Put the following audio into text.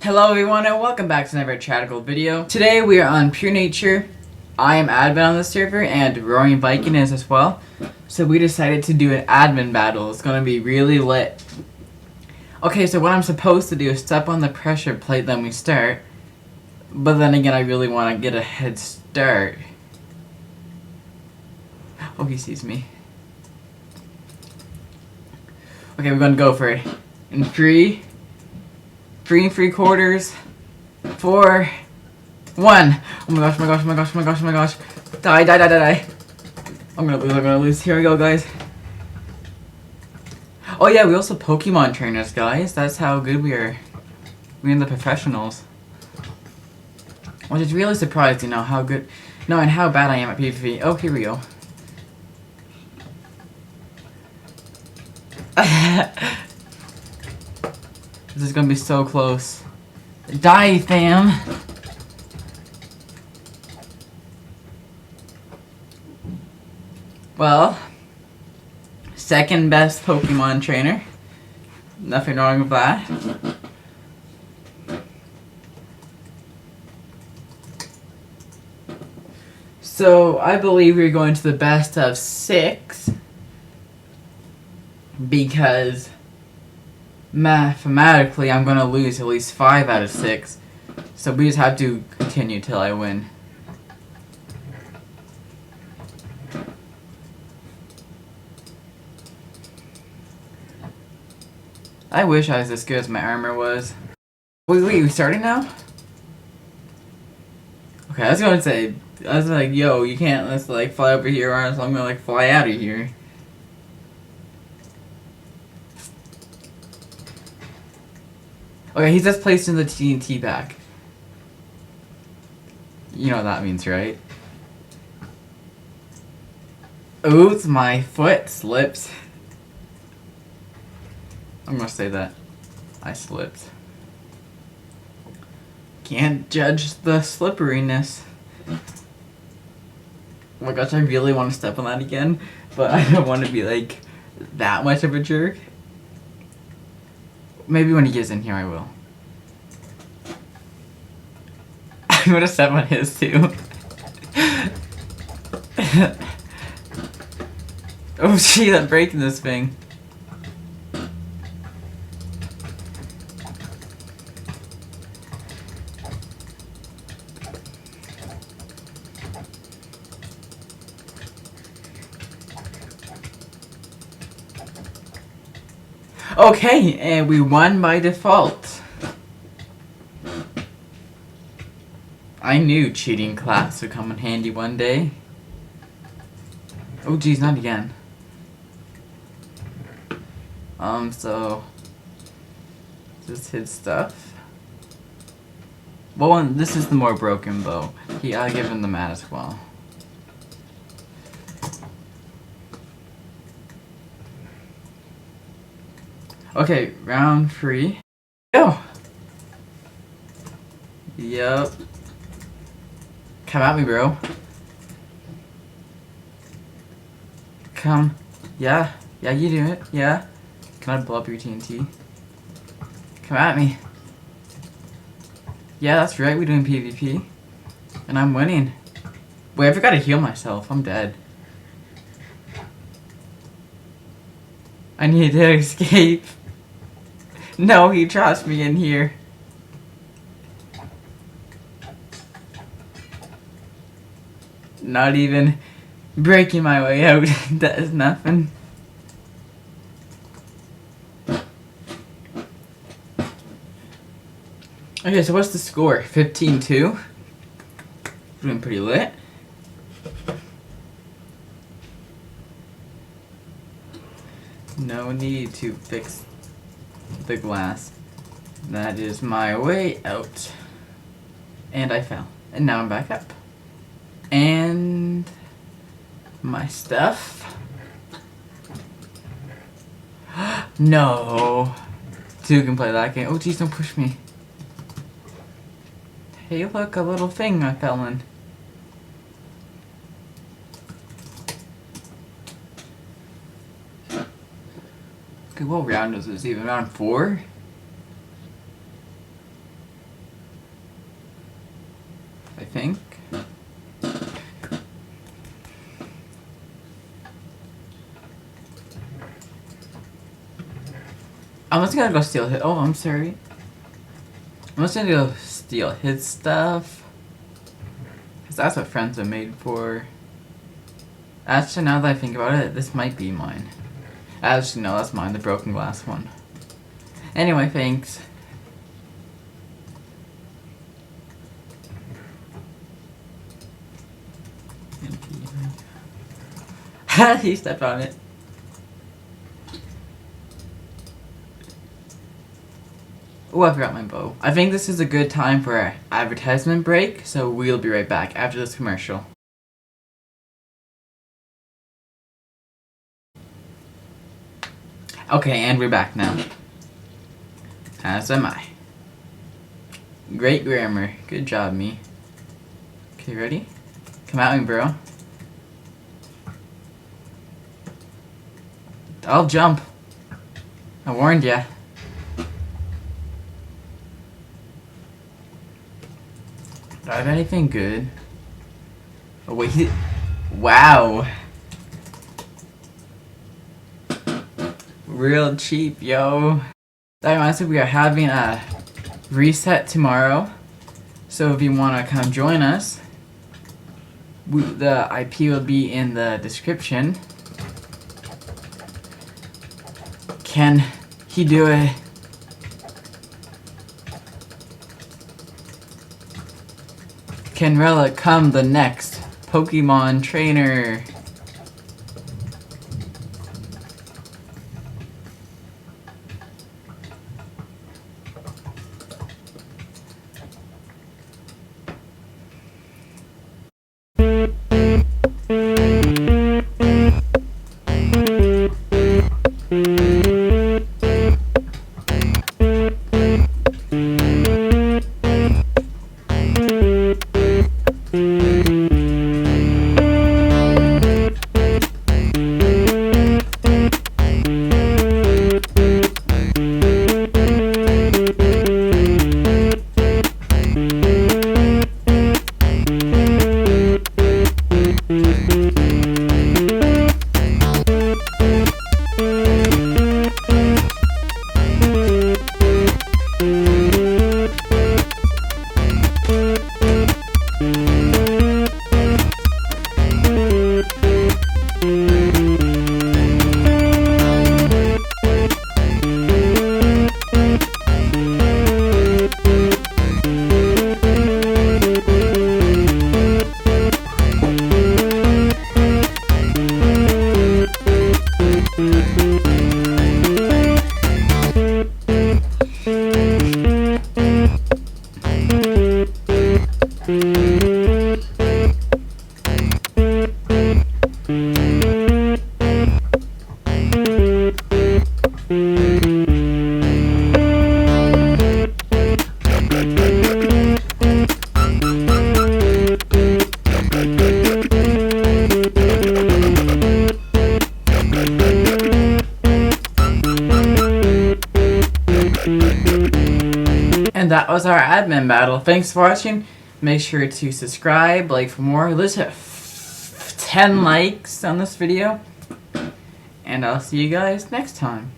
Hello everyone and welcome back to another Chadical video. Today we are on Pure Nature. I am admin on the server and Roaring Viking is as well. So we decided to do an admin battle. It's gonna be really lit. Okay, so what I'm supposed to do is step on the pressure plate then we start. But then again I really want to get a head start. Oh, he sees me. Okay, we're gonna go for it. In 3 3¾ 4 1. Oh my gosh, oh my gosh, oh my gosh, oh my gosh, oh my gosh. Die. I'm gonna lose. Here we go, guys. Oh yeah, we also Pokemon trainers, guys. That's how good we are. We're the professionals. Which is really surprised, you know, how good, no, and how bad I am at PvP. Oh, here we go. This is gonna be so close. Die, fam! Well, second best Pokemon trainer. Nothing wrong with that. So, I believe we're going to the best of 6. Because mathematically I'm gonna lose at least 5 out of 6. So we just have to continue till I win. I wish I was as good as my armor was. Wait, we starting now? Okay, I was gonna say, I was like, yo, you can't let's like fly over here or else I'm gonna like fly out of here. Okay, he's just placed in the TNT pack. You know what that means, right? Oops, my foot slipped. I'm gonna say that. I slipped. Can't judge the slipperiness. Oh my gosh, I really want to step on that again, but I don't want to be like that much of a jerk. Maybe when he gets in here I will. I'm gonna step on his too. Oh gee, I'm breaking this thing. Okay, and we won by default. I knew cheating class would come in handy one day. Oh geez, not again. So just his stuff. Well, this is the more broken bow. I give him the mat as well. Okay, round 3. Go! Yup. Come at me, bro. Come. Yeah, you do it. Yeah. Can I blow up your TNT? Come at me. Yeah, that's right, we're doing PvP. And I'm winning. Wait, I forgot to heal myself. I'm dead. I need to escape. No, he traps me in here. Not even breaking my way out. That is nothing. Okay, so what's the score? 15-2. Doing pretty lit. No need to fix the glass. That is my way out. And I fell. And now I'm back up. And my stuff. No. 2 can play that game. Oh geez, don't push me. Hey look, a little thing I fell in. Okay, what round is this even? Round 4? I'm just gonna go steal his. Oh, I'm sorry. I'm just gonna go steal his stuff. Because that's what friends are made for. Actually, now that I think about it, this might be mine. Actually, no, that's mine, the broken glass one. Anyway, thanks. He stepped on it. Oh, I forgot my bow. I think this is a good time for our advertisement break, so we'll be right back after this commercial. Okay, and we're back now. As am I. Great grammar. Good job, me. Okay, ready? Come at me, bro. I'll jump. I warned ya. Do I have anything good? Oh wait, wow. Real cheap, yo. That reminds me, we are having a reset tomorrow. So if you want to come join us, the IP will be in the description. Can he do it? Can Rella come the next Pokemon trainer? And that was our admin battle. Thanks for watching. Make sure to subscribe, like for more. Let's hit 10 likes on this video. And I'll see you guys next time.